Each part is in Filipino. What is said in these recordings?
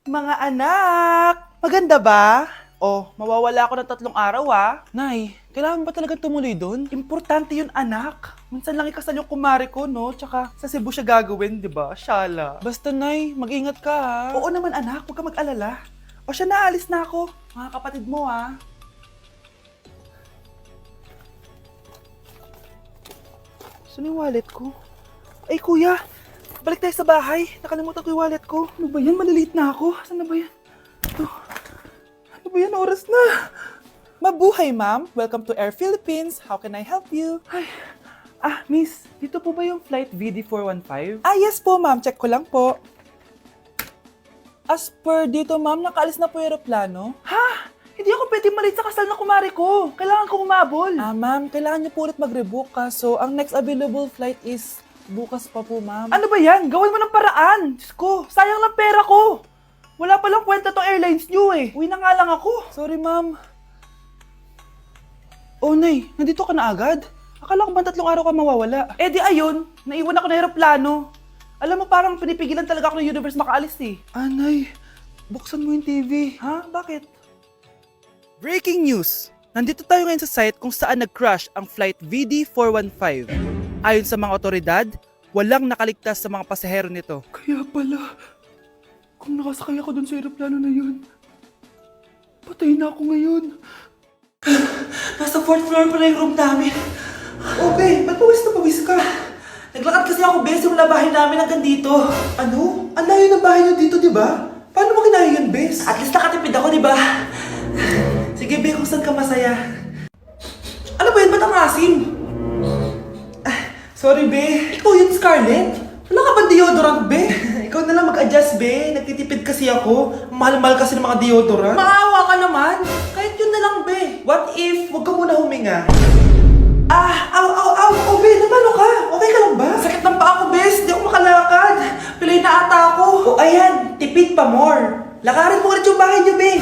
Mga anak! Maganda ba? Oh, mawawala ako ng 3 araw Nay, kailangan ba talaga tumuloy doon? Importante yun anak. Minsan lang ikasal yung kumare ko, no? Tsaka sa Cebu siya gagawin, di ba? Shala. Basta Nay, mag-ingat ka ha. Oo naman anak, huwag ka mag-alala. O siya na, alis na ako. Mga kapatid mo Saan yung wallet ko? Ay kuya, balik tayo sa bahay. Nakalimutan ko yung wallet ko. Ano ba yan? Maliliit na ako. Saan na ba yan? Ito. Ano ba yan? Oras na. Mabuhay ma'am. Welcome to Air Philippines. How can I help you? Ay. Miss. Dito po ba yung flight VD415? Yes po ma'am. Check ko lang po. As per dito ma'am, nakaalis na po yung aeroplano. Ha? Hindi ako pwede malit sa kasal na kumari ko. Kailangan ko umabol. Ma'am, kailangan niyo po ulit mag-rebook so ang next available flight is bukas pa po, ma'am. Ano ba yan? Gawin mo ng paraan. Diyos ko, sayang lang pera ko. Wala palang kwenta tong airlines niyo Uwi na nga lang ako. Sorry, ma'am. Oh, Nay, nandito ka na agad? Akala ko ba 3 araw ka mawawala? Di ayun, naiwan ako ng aeroplano. Alam mo, parang pinipigilan talaga ako ng universe makaalis Nay, buksan mo yung TV. Ha? Bakit? Breaking news! Nandito tayo ngayon sa site kung saan nag-crash ang flight VD415. Ayon sa mga otoridad, walang nakaligtas sa mga pasahero nito. Kaya pala, kung nakasakay ako dun sa aeroplano na yun, patay na ako ngayon. Nasa 4th floor pala yung room namin. Be, ba't pawis ka? Naglakad kasi ako, Bes, yung labahin namin hanggang dito. Ano? Ang layo ng bahay nyo dito, di ba? Paano mo kinaya yun, Bes? At least nakatipid ako, di ba? Sige, Be, kung saan ka masaya. Ano ba yun? Ba't ang asim? Sorry, Be. Ikaw yun, Scarlett? Wala ka ba deodorant, Be? Ikaw na lang mag-adjust, Be. Nagtitipid kasi ako. Mahal-mahal kasi ng mga deodorant. Maawa ka naman. Kahit yun na lang, Be. What if, wag ka muna huminga? Aw, Be, napano ka? Okay ka lang ba? Sakit ng paa ko, Bes. Di ako makalakad. Pilay na ata ako. Ayan, tipid pa more. Lakarin mo ulit yung bahay niyo, Be.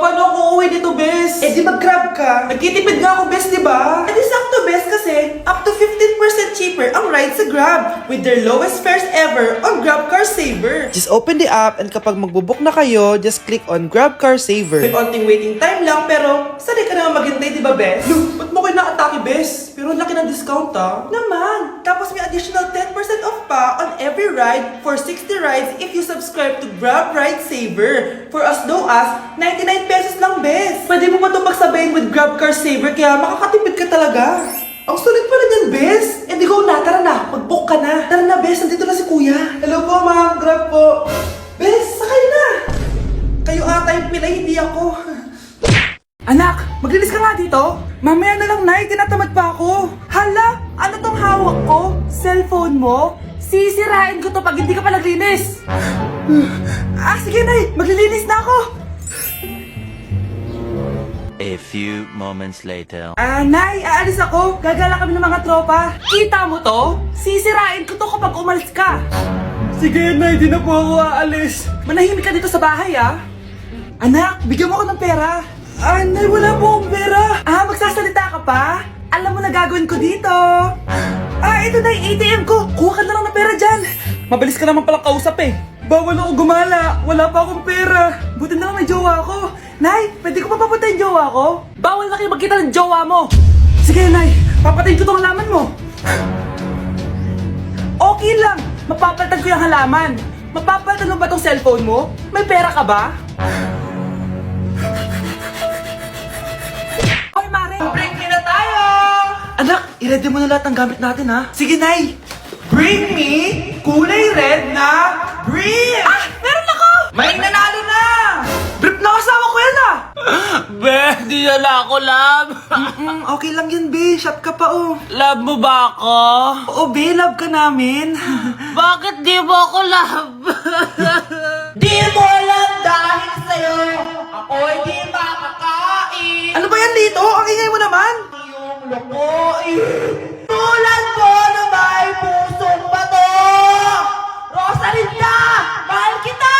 Paano ako uuwi dito, Bes? Di mag-grab ka. Nagtitipid nga ako, Bes, di ba? Di sakto, Bes, kasi up to 15% cheaper ang ride sa Grab with their lowest fares ever on Grab Car Saver. Just open the app and kapag magbubook na kayo, just click on Grab Car Saver. May onting waiting time lang, pero sanay ka naman maghintay, di ba, Bes? Ba't mo kayo nakatake, Bes? Pero laki ng discount, Naman! Tapos may additional 10% off pa on every ride for 60 rides if you subscribe to Grab Ride Saver. For as low as 99 pesos lang, Bes. Pwede mo pa ito pagsabayin with Grab Car Saver kaya makakatipid ka talaga. Ang sulit pala niyan, Bes. Di go na, tara na. Mag-book ka na. Tara na, Bes. Nandito na si Kuya. Hello po, ma'am. Grab po. Bes, sakay na. Kayo ata yung pilay, hindi ako. Anak, maglinis ka nga dito. Mamaya na lang, Nay. Tinatamad pa ako. Hala, ano tong hawak ko? Cellphone mo? Sisirain ko to pag hindi ka pa naglinis. Sige, Nay. Maglilinis na ako. A few moments later. Nay, aalis ako. Gagala kami ng mga tropa. Kita mo to? Sisirain ko to kapag umalis ka. Sige, Nay. Di na po ako aalis. Manahimik ka dito sa bahay, Anak, bigyan mo ako ng pera. Nay, wala po akong pera. Magsasalita ka pa? Alam mo na gagawin ko dito. Ito na yung ATM ko. Kuha ka na lang ng pera dyan. Mabilis ka naman palang kausap Bawal ako gumala. Wala pa akong pera. Buti na lang may jowa ako. Nay, pwede ko pa papatayin jowa ko? Bawal na kayo magkita ng jowa mo. Sige, Nay. Papatayin ko tong halaman mo. Okay lang. Mapapalitan ko yung halaman. Mapapalitan mo ba tong cellphone mo? May pera ka ba? Hoy, Mare! Break me na tayo! Anak, i-ready mo na lahat ng gamit natin, Sige, Nay! Bring me kulay red na brief! Meron ako! May nanalo na! Brief na kasama ko yan, Be, di na ako, love. Okay lang yan, Be. Shot ka pa, Love mo ba ako? Oo, Be. Love ka namin. Bakit di mo ako love? Di mo alam dahil sa'yo Ako hindi makakain. Ano ba yan dito? Ang ingay mo naman. Yung lukoy. Tulad mo na may pusong bato! Rosalinda! Mahal kita!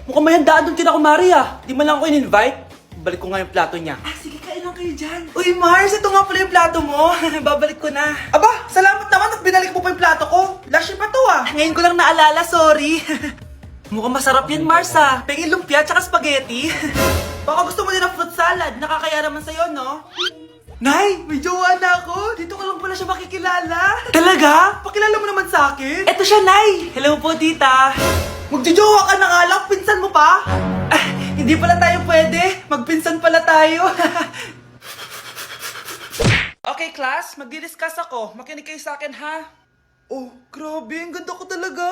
Mukhang may handaan doon kina kumari Di man lang ako in-invite. Balik ko nga yung plato niya. Sige, kailan kayo dyan? Uy, Mars, ito nga pala yung plato mo. Babalik ko na. Aba, salamat naman at binalik mo pa yung plato ko. Last year pa to Ngayon ko lang naalala, sorry. Mukhang masarap yan, Mars ah. Pengin lumpia tsaka spaghetti. Baka gusto mo din ng fruit salad. Nakakaya naman sa'yo, no? Nay, may jowa na ako. Dito ko lang pala siya makikilala. Talaga? Pakilala mo naman sa akin. Eto siya, Nay. Hello po, tita. Magjojowa ka na nga lang. Pinsan mo pa? Ah, hindi pala tayo pwede. Magpinsan pala tayo. Okay, class. Magdi-discuss ako. Makinig kayo sa akin, ha? Oh, grabe. Ang ganda ko talaga.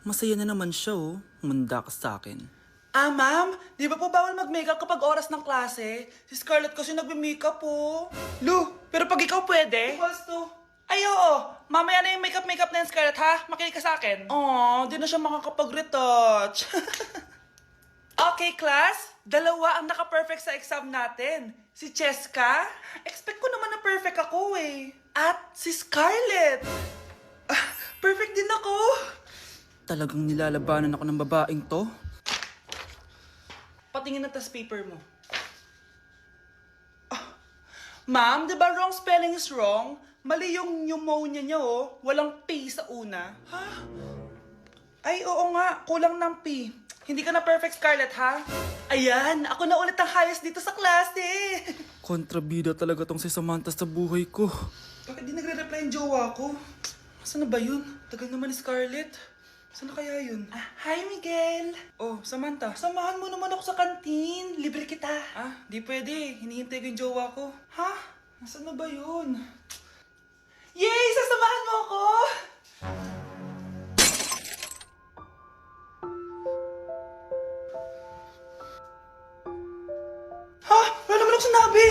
Masaya na naman siya, oh. Munda ka sa akin. Ah, ma'am, di ba po bawal mag-makeup kapag oras ng klase? Si Scarlett kasi nagme-makeup po. Lu, pero pag ikaw pwede? Basto. Ay, oo. Mamaya na yung makeup na yung Scarlett, ha? Makinig ka sa akin. Aw, di na siya makakapag-retouch. Okay, class. Dalawa ang naka-perfect sa exam natin. Si Cheska. Expect ko naman na perfect ako, eh. At si Scarlett. Ah, perfect din ako. Talagang nilalabanan ako ng babaeng to. Patingin na tas paper mo. Ah, ma'am, di ba wrong spelling is wrong? Mali yung pneumonia niya, oh. Walang P sa una. Ha? Ay, oo nga. Kulang ng P. Hindi ka na perfect, Scarlett, ha? Ayan, ako na ulit ang highest dito sa klase. Kontrabida talaga tong si Samantha sa buhay ko. Bakit di nagre-reply yung jowa ko? Saan na ba yun? Tagal naman ni Scarlett. Saan na kaya yun? Ah, hi, Miguel! Oh, Samantha, samahan mo naman ako sa kantin. Libre kita. Ah, di pwede. Hinihintay ko yung jowa ko. Ha? Nasaan na ba yun? Yay! Sasamahan mo ako! Ha? Wala naman ako sinabi!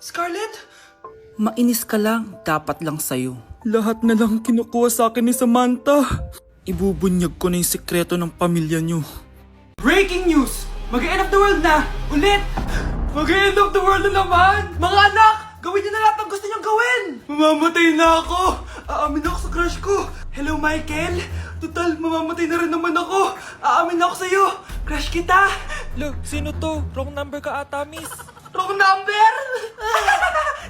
Scarlett? Mainis ka lang, dapat lang sa'yo. Lahat na lang kinukuha sa akin ni Samantha. Ibubunyag ko na yung sikreto ng pamilya niyo. Breaking news! Mag-end of the world na! Ulit! Mag-end of the world na naman! Mga anak! Gawin niyo na lahat ng gusto niyong gawin! Mamamatay na ako! Aamin ako sa crush ko! Hello, Michael! Total, mamamatay na rin naman ako! Aamin ako sa'yo! Crush kita! Look, sino to? Wrong number ka ata, miss. Wrong number!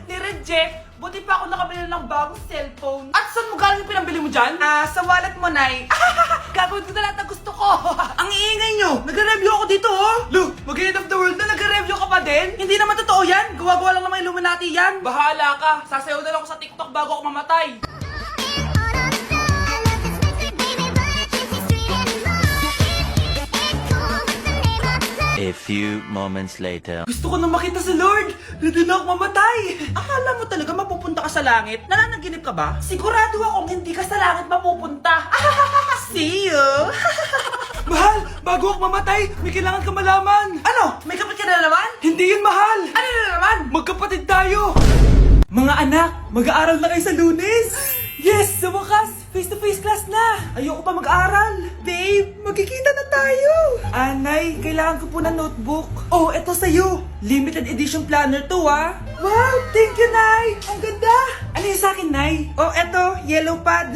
Ni-reject! Buti pa ako nakabili ng bagong cellphone. At saan mo galing yung pinambili mo dyan? Ah, sa wallet mo, Nay. Gagawin ko na lahat ng gusto ko. Ang iingay nyo! Nagre-review ako dito, oh! Lu, mag-end of the world na nagre-review ka pa din? Hindi naman totoo yan. Gawa-gawa lang naman Illuminati yan. Bahala ka. Sasayaw na lang ako sa TikTok bago ako mamatay. A few moments later. Gusto ko na makita si Lord! Ready na ako mamatay! Akala mo talaga mapupunta ka sa langit? Nananaginip ka ba? Sigurado akong hindi ka sa langit mapupunta! See you! Mahal! Bago ako mamatay, may kailangan ka malaman! Ano? May kapatid ka na naman? Hindi yun, mahal! Ano na naman? Magkapatid tayo! Mga anak, mag-aaral na kayo sa Lunes! Yes! Sa wakas! Face-to-face class na! Ayoko pa mag-aral! Babe, magkikita na tayo! Anay, kailangan ko po ng notebook. Oh, eto sa'yo! Limited edition planner to, ah! Wow! Thank you, Nay! Ang ganda! Ano yung sa'kin, Nay? Oh, eto, yellow pad.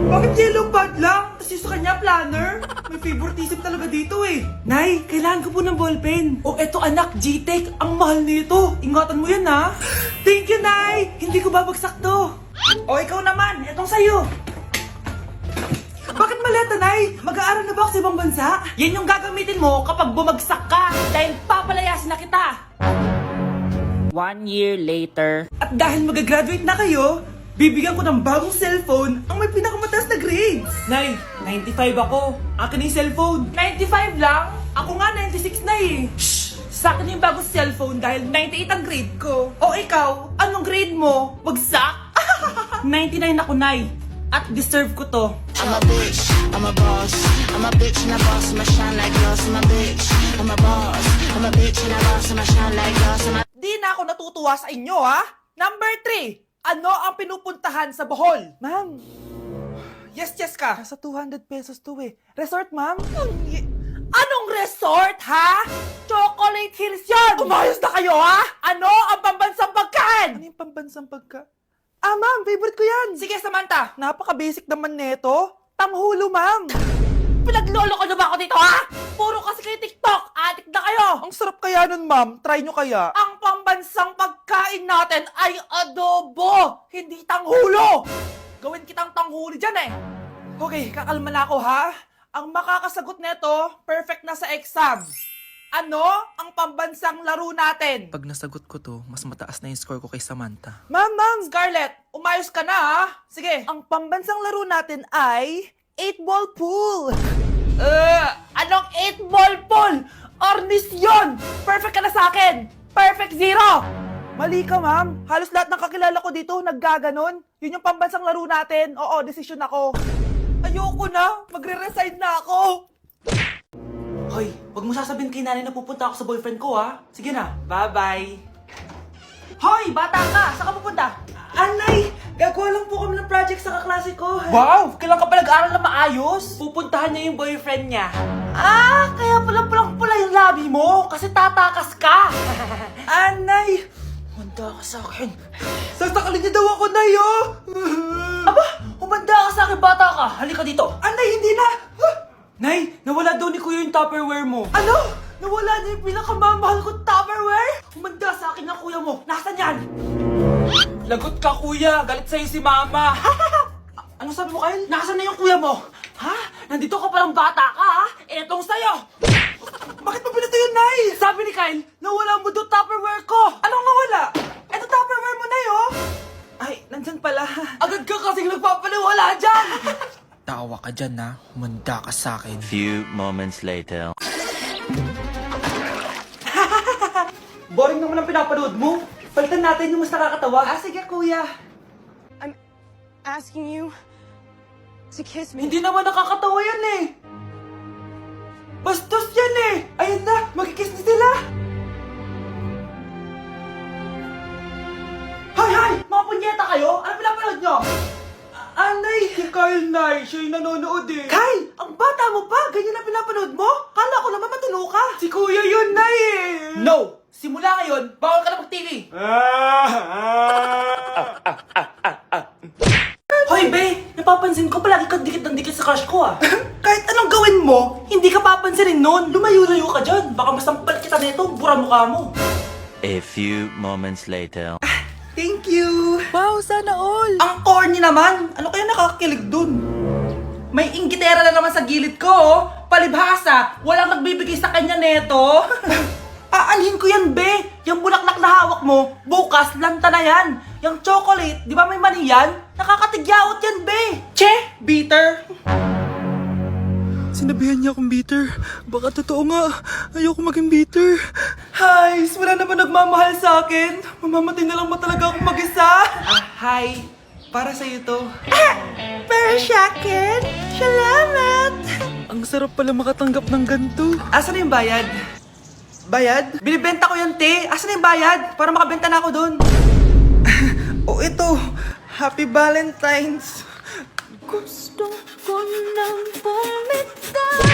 Bakit yellow pad lang? Tapos yung sa kanya, planner? May favoritism talaga dito, eh. Nay, kailangan ko po ng ballpen. Oh, eto, anak, G-Tech. Ang mahal nito. Ingatan mo yan, ha? Thank you, Nay! Hindi ko babagsak to. O, ikaw naman. Etong sa'yo. Bakit maleta, Nay? Mag-aaral na ba ako sa ibang bansa? Yan yung gagamitin mo kapag bumagsak ka. Dahil papalayasin na kita. 1 year later. At dahil mag-graduate na kayo, bibigyan ko ng bagong cellphone ang may pinakamataas na grades. Nay, 95 ako. Akin na yung cellphone. 95 lang? Ako nga 96 na eh. Shh! Sa akin yung bagong cellphone dahil 98 ang grade ko. O ikaw, anong grade mo? Bagsak? 99 ako, Nay. At deserve ko to. I'm a bitch, I'm a boss. I'm a bitch and a boss, I'ma shine like glass. I'm a bitch, I'm a boss. I'm a bitch and a boss, I'ma shine like glass. Di na ako natutuwa sa inyo, ha? Number 3, ano ang pinupuntahan sa Bohol? Ma'am. Yes, Cheska. Nasa 200 pesos to eh. Resort, ma'am? Anong resort, ha? Chocolate Hills yun! Umayos na kayo, ha? Ano ang pambansang pagkain? Ano yung pambansang pagkain? Ah, ma'am, favorite ko yan. Sige, Samantha. Napaka-basic naman neto. Tanghulo, ma'am. Pinaglolo ko na ba ako dito, ha? Puro kasi kayo TikTok. Adik na kayo. Ang sarap kaya nun, ma'am. Try nyo kaya. Ang pambansang pagkain natin ay adobo, hindi tanghulo. Gawin kitang tanghuli dyan eh. Okay, kakalma na ako ha. Ang makakasagot neto, perfect na sa exam. Ano ang pambansang laro natin? Pag nasagot ko to, mas mataas na yung score ko kay Samantha. Ma'am! Scarlett, umayos ka na ha? Sige, ang pambansang laro natin ay 8-ball pool. Anong 8-ball pool? Ornis yun! Perfect ka na sa akin! Perfect 0! Mali ka, ma'am. Halos lahat ng kakilala ko dito naggaganon. Yun yung pambansang laro natin. Oo, desisyon ako. Ayoko na. Magre-resign na ako. Hoy, wag mo sasabihin kay nanay na pupunta ako sa boyfriend ko, ha? Sige na. Bye-bye. Hoy, bata ka! Saan ka pupunta? Anay! Gagawa lang po kami ng project sa kaklase ko. Wow! Kailan ka pa nag-aaral na maayos? Pupuntahan niya yung boyfriend niya. Ah! Kaya pala pulang-pula yung labi mo kasi tatakas ka! Anay! Humanda ka sa akin. Sasakalin niya daw ako, Nay, oh! Aba! Humanda ka sa akin, bata ka! Halika dito! Anay, hindi na! Nay, nawala daw ni Kuya yung Tupperware mo. Ano? Nawala na yung pinakamamahal kong Tupperware? Humanda sa akin ng kuya mo. Nasaan yan? Lagot ka, kuya. Galit sa'yo si mama. Ano sabi mo, Kyle? Nasaan na yung kuya mo? Ha? Nandito ka palang bata ka, ha? Etong sa'yo. Bakit mo pinato yun, Nay? Sabi ni Kyle, nawala mo doon Tupperware ko. Anong nawala? Eto Tupperware mo, Nay, oh. Ay, nandyan pala. Agad ka kasing nagpapaliwala dyan. Tawa ka dyan na, humanda ka sa akin. Few moments later. Boring naman ang pinapanood mo. Palitan natin yung mas nakakatawa. Ah, sige, kuya. Asking you to kiss me. Hindi naman nakakatawa yan eh. Bastos yan eh. Ayun na, magkikiss na sila. Hay! Mga punyeta kayo? Ano pinapanood nyo? Anay! Si Kyle, Nay. Siya yung nanonood eh. Kyle! Ang bata mo pa! Ganyan na pinapanood mo? Kala ko naman matino ka. Si Kuya yun, Nay eh. No! Simula ngayon, bawal ka na mag-TV. Hoy, Be! Napapansin ko palagi kang dikit ng dikit sa crush ko ah. Kahit anong gawin mo, hindi ka papansinin nun. Lumayo-layo ka dyan. Baka masampal kita nito, bura mukha mo. A few moments later. Thank you! Wow, sana all! Ang corny naman! Ano kaya nakakakilig dun? May inggitera na naman sa gilid ko, oh. Palibhasa, walang nagbibigay sa kanya neto. Aanhin ko yan, Be! Yung bulaklak na hawak mo, bukas, lanta na yan. Yung chocolate, di ba may mani yan? Nakakatigyawat yan, Be! Che! Bitter! Sinabihan niya akong bitter. Baka totoo nga. Ayoko maging bitter. Hi! Wala naman nagmamahal sa akin. Mamamatay na lang ba talaga akong mag-isa? Hi! Para sa'yo to. Para sa akin? Salamat! Ang sarap pala makatanggap ng ganito. Asan na yung bayad? Bayad? Binibenta ko yan, te. Asan na yung bayad? Para makabenta na ako doon. Oh, ito. Happy Valentine's. Gusto ko nang bumitaw.